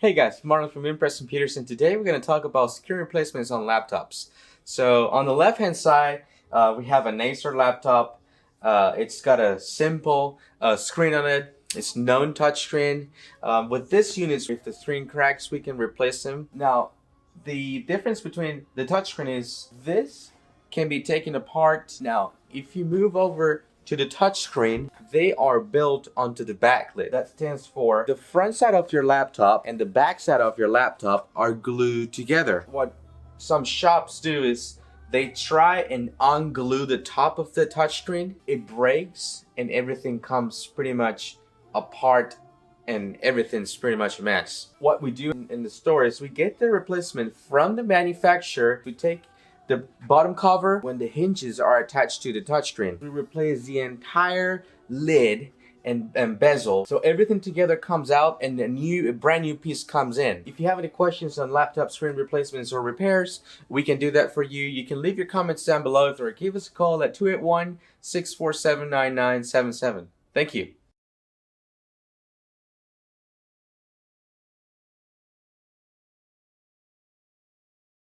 Hey guys, Marlon from Impress Computers, and today we're going to talk about screen replacements on laptops. So on the left hand side, we have an Acer laptop. It's got a simple screen on it. It's known touchscreen. With this unit, if the screen cracks, we can replace them. Now, the difference between the touchscreen is this can be taken apart. Now, if you move over to the touchscreen, they are built onto the backlit. That stands for the front side of your laptop and the back side of your laptop are glued together. What some shops do is they try and unglue the top of the touchscreen. It breaks and everything comes pretty much apart and everything's pretty much a mess. What we do in the store is we get the replacement from the manufacturer. We take the bottom cover when the hinges are attached to the touchscreen. We replace the entire lid and bezel, so everything together comes out and a brand new piece comes in. If you have any questions on laptop screen replacements or repairs, we can do that for you. You can leave your comments down below or give us a call at 281-647-9977. Thank you.